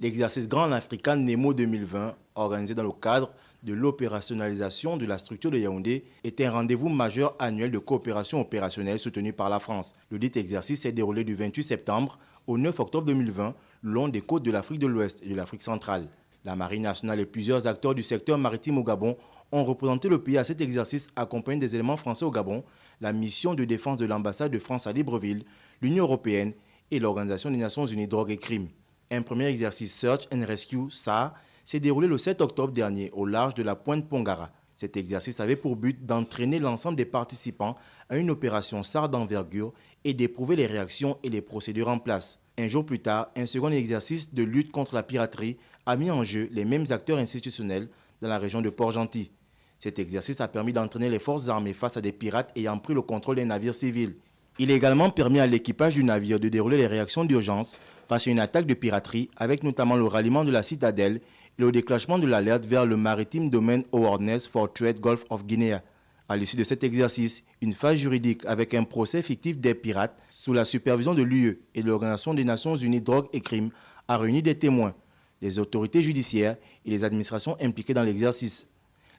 L'exercice Grand African Nemo 2020, organisé dans le cadre de l'opérationnalisation de la structure de Yaoundé, est un rendez-vous majeur annuel de coopération opérationnelle soutenu par la France. Le dit exercice s'est déroulé du 28 septembre au 9 octobre 2020, le long des côtes de l'Afrique de l'Ouest et de l'Afrique centrale. La Marine nationale et plusieurs acteurs du secteur maritime au Gabon ont représenté le pays à cet exercice accompagné des éléments français au Gabon, la mission de défense de l'ambassade de France à Libreville, l'Union européenne et l'Organisation des Nations Unies Drogue et Crimes. Un premier exercice Search and Rescue, SAR, s'est déroulé le 7 octobre dernier au large de la pointe Pongara. Cet exercice avait pour but d'entraîner l'ensemble des participants à une opération SAR d'envergure et d'éprouver les réactions et les procédures en place. Un jour plus tard, un second exercice de lutte contre la piraterie a mis en jeu les mêmes acteurs institutionnels dans la région de Port-Gentil. Cet exercice a permis d'entraîner les forces armées face à des pirates ayant pris le contrôle des navires civils. Il a également permis à l'équipage du navire de dérouler les réactions d'urgence face à une attaque de piraterie, avec notamment le ralliement de la citadelle et le déclenchement de l'alerte vers le Maritime Domain Awareness for Trade Gulf of Guinea. À l'issue de cet exercice, une phase juridique avec un procès fictif des pirates sous la supervision de l'UE et de l'Organisation des Nations Unies Drogue et Crimes a réuni des témoins, les autorités judiciaires et les administrations impliquées dans l'exercice.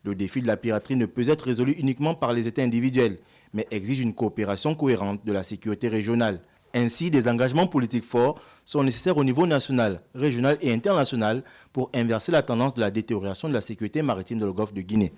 Le défi de la piraterie ne peut être résolu uniquement par les États individuels, mais exige une coopération cohérente de la sécurité régionale. Ainsi, des engagements politiques forts sont nécessaires au niveau national, régional et international pour inverser la tendance de la détérioration de la sécurité maritime dans le golfe de Guinée.